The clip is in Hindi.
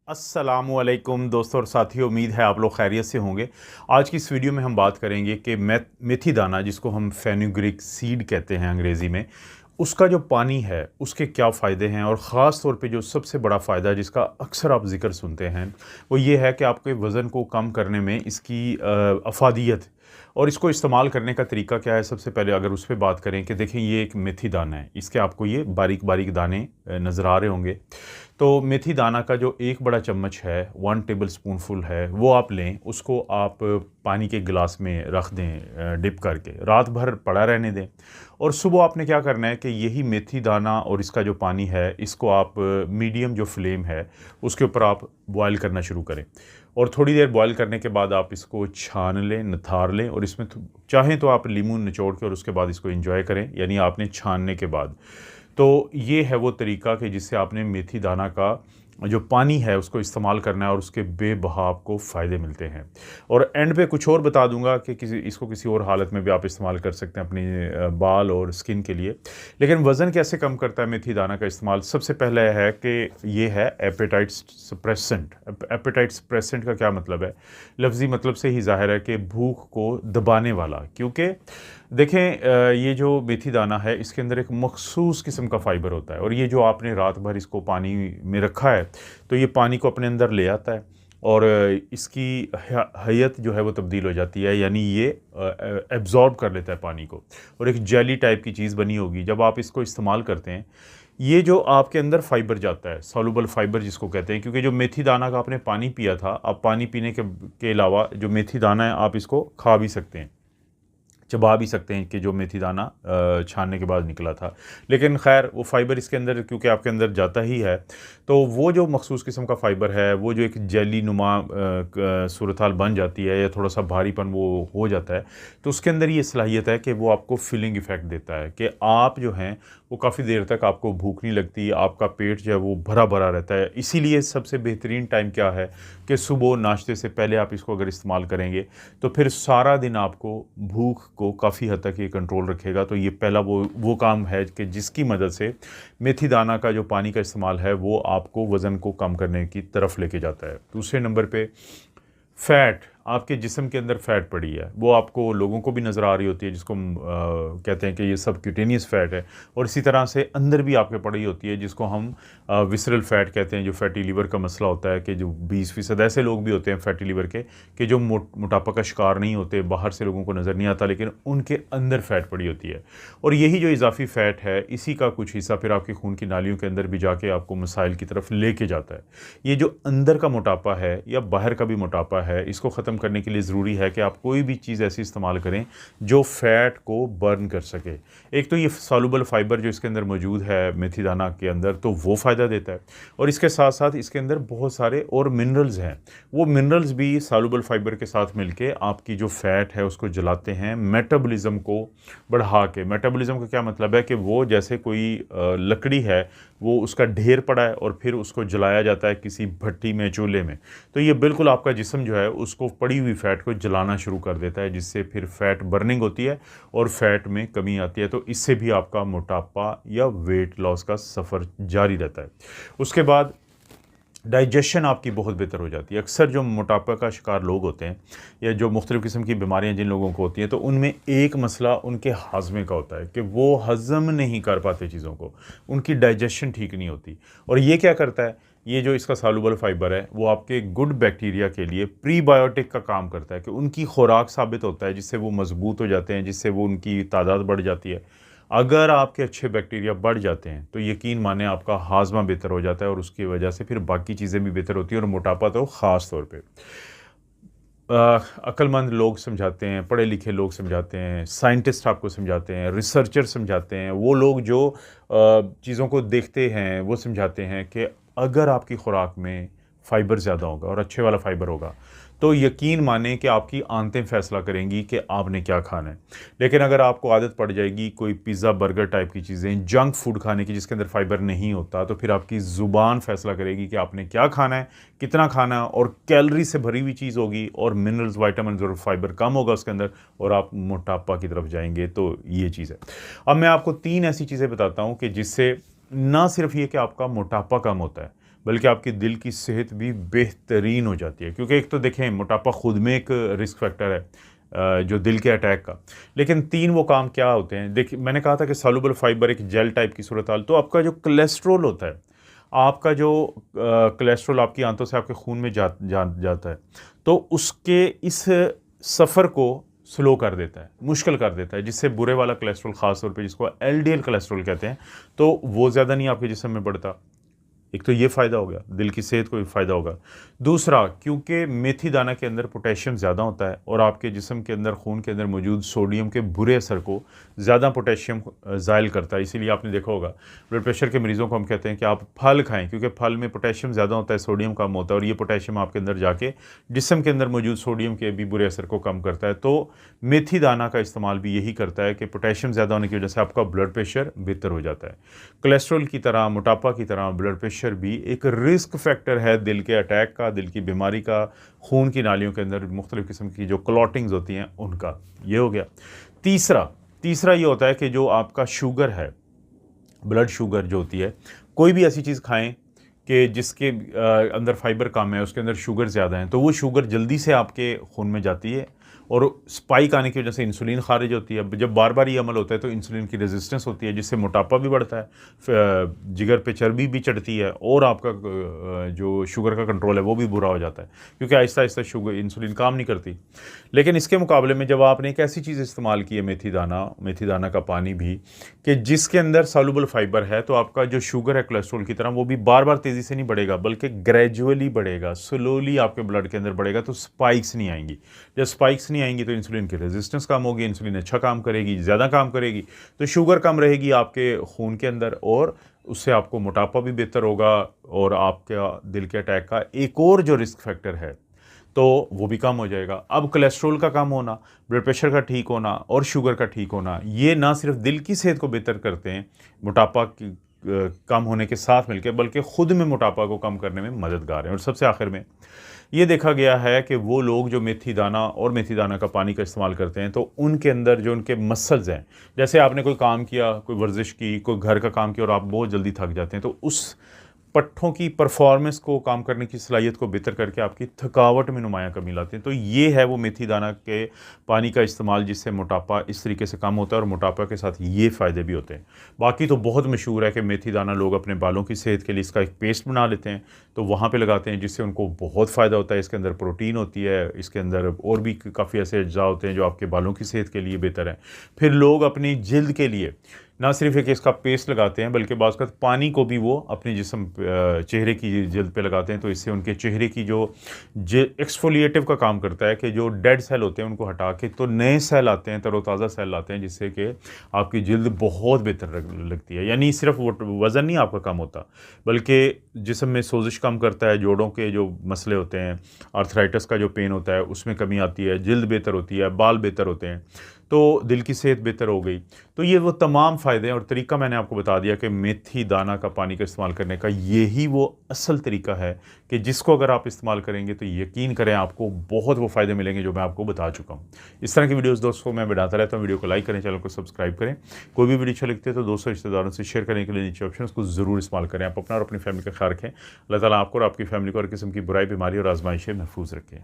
अस्सलामुअलैकुम दोस्तों और साथियों, उम्मीद है आप लोग खैरियत से होंगे। आज की इस वीडियो में हम बात करेंगे कि मेथी दाना, जिसको हम फेनुग्रीक सीड कहते हैं अंग्रेज़ी में, उसका जो पानी है उसके क्या फ़ायदे हैं। और ख़ास तौर पे जो सबसे बड़ा फ़ायदा जिसका अक्सर आप ज़िक्र सुनते हैं वो ये है कि आपके वज़न को कम करने में इसकी अफ़ादियत और इसको इस्तेमाल करने का तरीका क्या है। सबसे पहले अगर उस पे बात करें कि देखें, ये एक मेथी दाना है, इसके आपको ये बारीक बारीक दाने नज़र आ रहे होंगे। तो मेथी दाना का जो एक बड़ा चम्मच है, 1 टेबल स्पूनफुल है, वो आप लें। उसको आप पानी के गिलास में रख दें, डिप करके रात भर पड़ा रहने दें। और सुबह आपने क्या करना है कि यही मेथी दाना और इसका जो पानी है, इसको आप मीडियम जो फ्लेम है उसके ऊपर आप बॉयल करना शुरू करें। और थोड़ी देर बॉयल करने के बाद आप इसको छान लें, निथार लें, और इसमें चाहें तो आप लीमू निचोड़ के और उसके बाद इसको एंजॉय करें, यानी आपने छानने के बाद। तो ये है वो तरीका कि जिससे आपने मेथी दाना का जो पानी है उसको इस्तेमाल करना है और उसके बेबहा आपको फ़ायदे मिलते हैं। और एंड पे कुछ और बता दूंगा कि किसी और हालत में भी आप इस्तेमाल कर सकते हैं अपनी बाल और स्किन के लिए। लेकिन वज़न कैसे कम करता है मेथी दाना का इस्तेमाल? सबसे पहले है कि ये है एपेटाइट सप्रेसेंट। एपेटाइट सप्रेसेंट का क्या मतलब है? लफ्ज़ी मतलब से ही ज़ाहिर है कि भूख को दबाने वाला। क्योंकि देखें, ये जो मेथी दाना है इसके अंदर एक मखसूस किस्म का फ़ाइबर होता है, और ये जो आपने रात भर इसको पानी में रखा है तो ये पानी को अपने अंदर ले आता है और इसकी हैयत जो है वो तब्दील हो जाती है, यानी ये एब्ज़ॉर्ब कर लेता है पानी को, और एक जेली टाइप की चीज़ बनी होगी। जब आप इसको इस्तेमाल करते हैं, ये जो आपके अंदर फ़ाइबर जाता है, सॉल्युबल फ़ाइबर जिसको कहते हैं, क्योंकि जो मेथी दाना का आपने पानी पिया था, आप पानी पीने के अलावा जो मेथी दाना है आप इसको खा भी सकते हैं, चबा भी सकते हैं, कि जो मेथी दाना छानने के बाद निकला था। लेकिन खैर वो फ़ाइबर इसके अंदर क्योंकि आपके अंदर जाता ही है, तो वो जो मखसूस किस्म का फ़ाइबर है, वो जो एक जेली नुमा सूरत हाल बन जाती है या थोड़ा सा भारीपन वो हो जाता है, तो उसके अंदर ये सलाहियत है कि वो आपको फिलिंग इफ़ेक्ट देता है कि आप जो हैं वो काफ़ी देर तक आपको भूख नहीं लगती, आपका पेट जो है वो भरा भरा रहता है। इसीलिए सबसे बेहतरीन टाइम क्या है कि सुबह नाश्ते से पहले आप इसको अगर इस्तेमाल करेंगे तो फिर सारा दिन आपको भूख को काफ़ी हद तक ये कंट्रोल रखेगा। तो ये पहला वो काम है कि जिसकी मदद से मेथी दाना का जो पानी का इस्तेमाल है वो आपको वज़न को कम करने की तरफ लेके जाता है। दूसरे नंबर पे फ़ैट, आपके जिस्म के अंदर फ़ैट पड़ी है, वो आपको लोगों को भी नज़र आ रही होती है, जिसको हम कहते हैं कि ये सबक्यूटेनियस फ़ैट है। और इसी तरह से अंदर भी आपके पड़ी होती है, जिसको हम विसरल फ़ैट कहते हैं, जो फैटी लीवर का मसला होता है, कि जो 20% ऐसे लोग भी होते हैं फैटी लीवर के, कि जो मोटापा का शिकार नहीं होते, बाहर से लोगों को नज़र नहीं आता, लेकिन उनके अंदर फ़ैट पड़ी होती है। और यही जो इजाफी फ़ैट है, इसी का कुछ हिस्सा फिर आपके खून की नालियों के अंदर भी जाके आपको मसाइल की तरफ लेके जाता है। ये जो अंदर का मोटापा है या बाहर का भी मोटापा है, इसको ख़त्म करने के लिए ज़रूरी है कि आप कोई भी चीज़ ऐसी इस्तेमाल करें जो फ़ैट को बर्न कर सके। एक तो ये सॉल्युबल फ़ाइबर जो इसके अंदर मौजूद है मेथी दाना के अंदर, तो वो फ़ायदा देता है। और इसके साथ साथ इसके अंदर बहुत सारे और मिनरल्स हैं, वो मिनरल्स भी सॉल्युबल फ़ाइबर के साथ मिलके आपकी जो फ़ैट है उसको जलाते हैं, मेटाबॉलिज़्म को बढ़ा के। मेटाबॉलिज़्म का क्या मतलब है कि वो जैसे कोई लकड़ी है, वो उसका ढेर पड़ा है और फिर उसको जलाया जाता है किसी भट्टी में, चूल्हे में, तो ये बिल्कुल आपका जिस्म जो है उसको पड़ी हुई फ़ैट को जलाना शुरू कर देता है, जिससे फिर फ़ैट बर्निंग होती है और फ़ैट में कमी आती है। तो इससे भी आपका मोटापा या वेट लॉस का सफ़र जारी रहता है। उसके बाद डाइजेशन आपकी बहुत बेहतर हो जाती है। अक्सर जो मोटापा का शिकार लोग होते हैं या जो मुख्तलिफ़ किस्म की बीमारियां जिन लोगों को होती हैं, तो उनमें एक मसला उनके हाजमे का होता है कि वो हज़म नहीं कर पाते चीज़ों को, उनकी डाइजेशन ठीक नहीं होती। और ये क्या करता है, ये जो इसका सॉल्युबल फ़ाइबर है वो आपके गुड बैक्टीरिया के लिए प्रीबायोटिक का काम करता है, कि उनकी खुराक साबित होता है, जिससे वो मजबूत हो जाते हैं, जिससे वो उनकी तादाद बढ़ जाती है। अगर आपके अच्छे बैक्टीरिया बढ़ जाते हैं तो यकीन माने आपका हाजमा बेहतर हो जाता है, और उसकी वजह से फिर बाकी चीज़ें भी बेहतर होती हैं, और मोटापा तो ख़ास तौर पे अक्लमंद लोग समझाते हैं, पढ़े लिखे लोग समझाते हैं, साइंटिस्ट आपको समझाते हैं, रिसर्चर समझाते हैं, वो लोग जो चीज़ों को देखते हैं वो समझाते हैं कि अगर आपकी खुराक में फ़ाइबर ज़्यादा होगा और अच्छे वाला फ़ाइबर होगा, तो यकीन माने कि आपकी आंतें फ़ैसला करेंगी कि आपने क्या खाना है। लेकिन अगर आपको आदत पड़ जाएगी कोई पिज़्ज़ा बर्गर टाइप की चीज़ें, जंक फूड खाने की जिसके अंदर फ़ाइबर नहीं होता, तो फिर आपकी ज़ुबान फ़ैसला करेगी कि आपने क्या खाना है, कितना खाना है, और कैलोरी से भरी हुई चीज़ होगी और मिनरल्स, विटामिन्स और फाइबर कम होगा उसके अंदर, और आप मोटापा की तरफ जाएंगे। तो ये चीज़ है। अब मैं आपको 3 ऐसी चीज़ें बताता हूँ कि जिससे ना सिर्फ ये कि आपका मोटापा कम होता है, बल्कि आपकी दिल की सेहत भी बेहतरीन हो जाती है। क्योंकि एक तो देखें, मोटापा ख़ुद में एक रिस्क फैक्टर है जो दिल के अटैक का, लेकिन 3 वो काम क्या होते हैं। देखिए, मैंने कहा था कि सॉल्युबल फाइबर एक जेल टाइप की सूरत हाल, तो आपका जो कोलेस्ट्रॉल होता है, आपका जो कोलेस्ट्रॉल आपकी आंतों से आपके खून में जाता है, तो उसके इस सफ़र को स्लो कर देता है, मुश्किल कर देता है, जिससे बुरे वाला कोलेस्ट्रॉल ख़ास तौर पे जिसको एलडीएल कोलेस्ट्रॉल कहते हैं, तो वो ज़्यादा नहीं आपके जिस्म में बढ़ता। एक तो ये फ़ायदा हो गया, दिल की सेहत को भी फ़ायदा होगा। दूसरा, क्योंकि मेथी दाना के अंदर पोटेशियम ज़्यादा होता है और आपके जिस्म के अंदर, खून के अंदर मौजूद सोडियम के बुरे असर को ज़्यादा पोटेशियम ज़ायल करता है। इसीलिए आपने देखा होगा ब्लड प्रेशर के मरीज़ों को हम कहते हैं कि आप फल खाएँ, क्योंकि फल में पोटेशियम ज़्यादा होता है, सोडियम कम होता है, और ये पोटेशियम आपके अंदर जाके जिस्म के अंदर मौजूद सोडियम के भी बुरे असर को कम करता है। तो मेथी दाना का इस्तेमाल भी यही करता है कि पोटेशियम ज़्यादा होने की वजह से आपका ब्लड प्रेशर बेहतर हो जाता है। कोलेस्ट्रॉल की तरह, मोटापा की तरह ब्लड प्रेशर भी एक रिस्क फैक्टर है दिल के अटैक का, दिल की बीमारी का, खून की नालियों के अंदर मुख्तलिफ़ किस्म की जो क्लॉटिंग्स होती हैं उनका। ये हो गया। तीसरा ये होता है कि जो आपका शुगर है, ब्लड शुगर जो होती है, कोई भी ऐसी चीज़ खाएं कि जिसके अंदर फाइबर कम है, उसके अंदर शुगर ज़्यादा है, तो वो शुगर जल्दी से आपके खून में जाती है और स्पाइक आने की वजह से इंसुलिन खारिज होती है। जब बार बार ये अमल होता है तो इंसुलिन की रेजिस्टेंस होती है, जिससे मोटापा भी बढ़ता है, जिगर पे चर्बी भी चढ़ती है, और आपका जो शुगर का कंट्रोल है वो भी बुरा हो जाता है, क्योंकि आहिस्ता आहिस्ता शुगर, इंसुलिन काम नहीं करती। लेकिन इसके मुकाबले में जब आपने एक ऐसी चीज़ इस्तेमाल की है, मेथी दाना का पानी भी, कि जिसके अंदर सॉल्युबल फाइबर है, तो आपका जो शुगर है कोलेस्ट्रॉल की तरह, वो भी बार बार तेज़ी से नहीं बढ़ेगा, बल्कि ग्रेजुअली बढ़ेगा, स्लोली आपके ब्लड के अंदर बढ़ेगा, तो स्पाइक्स नहीं आएंगी। जब स्पाइक्स नहीं आएंगी तो इंसुलिन की रेजिस्टेंस कम होगी, इंसुलिन अच्छा काम करेगी, ज़्यादा काम करेगी, तो शुगर कम रहेगी आपके खून के अंदर, और उससे आपको मोटापा भी बेहतर होगा, और आपका दिल के अटैक का एक और जो रिस्क फैक्टर है तो वो भी कम हो जाएगा। अब कोलेस्ट्रॉल का कम होना, ब्लड प्रेशर का ठीक होना और शुगर का ठीक होना, ये ना सिर्फ दिल की सेहत को बेहतर करते हैं मोटापा की कम होने के साथ मिलकर, बल्कि ख़ुद में मोटापा को कम करने में मददगार हैं। और सबसे आखिर में ये देखा गया है कि वो लोग जो मेथी दाना का पानी का इस्तेमाल करते हैं, तो उनके अंदर जो उनके मसल्स हैं, जैसे आपने कोई काम किया, कोई वर्जिश की, कोई घर का काम किया और आप बहुत जल्दी थक जाते हैं, तो उस पट्ठों की परफॉर्मेंस को, काम करने की सलाहियत को बेहतर करके आपकी थकावट में नुमायाँ कमी लाते हैं। तो ये है वो मेथी दाना के पानी का इस्तेमाल, जिससे मोटापा इस तरीके से कम होता है, और मोटापा के साथ ये फ़ायदे भी होते हैं। बाकी तो बहुत मशहूर है कि मेथी दाना लोग अपने बालों की सेहत के लिए इसका एक पेस्ट बना लेते हैं, तो वहाँ पे लगाते हैं, जिससे उनको बहुत फ़ायदा होता है। इसके अंदर प्रोटीन होती है, इसके अंदर और भी काफ़ी ऐसे अज्जा होते हैं जो आपके बालों की सेहत के लिए बेहतर हैं। फिर लोग अपनी जिल्द के लिए ना सिर्फ एक इसका पेस्ट लगाते हैं, बल्कि बाज़ वक़्त पानी को भी वो अपने जिस्म चेहरे की जिल्द पे लगाते हैं, तो इससे उनके चेहरे की जो एक्सफोलिएटिव का काम करता है, कि जो डेड सेल होते हैं उनको हटा के तो नए सेल आते हैं, तरोताज़ा सेल आते हैं, जिससे कि आपकी जिल्द बहुत बेहतर लगती है। यानी सिर्फ वज़न नहीं आपका कम होता, बल्कि जिस्म में सोजिश कम करता है, जोड़ों के जो मसले होते हैं, आर्थराइटिस का जो पेन होता है उसमें कमी आती है, जिल्द बेहतर होती है, बाल बेहतर होते हैं, तो दिल की सेहत बेहतर हो गई। तो ये वो तमाम फ़ायदे हैं, और तरीका मैंने आपको बता दिया कि मेथी दाना का पानी का इस्तेमाल करने का यही वो असल तरीका है, कि जिसको अगर आप इस्तेमाल करेंगे तो यकीन करें आपको बहुत वो फ़ायदे मिलेंगे जो मैं आपको बता चुका हूँ। इस तरह की वीडियोज़ दोस्तों मैं बनाता रहता हूँ। वीडियो को लाइक करें, चैनल को सब्सक्राइब करें। कोई भी वीडियो अच्छा लगती है तो दोस्तों, रिश्तेदारों से शेयर करने के लिए नीचे ऑप्शन को ज़रूर इस्तेमाल करें। आप अपना और अपनी फैमिली का ख्याल रखें। अल्लाह ताला आपको और आपकी फैमिली को हर किस्म की बुराई, बीमारी और आजमाइशें महफूज रखें।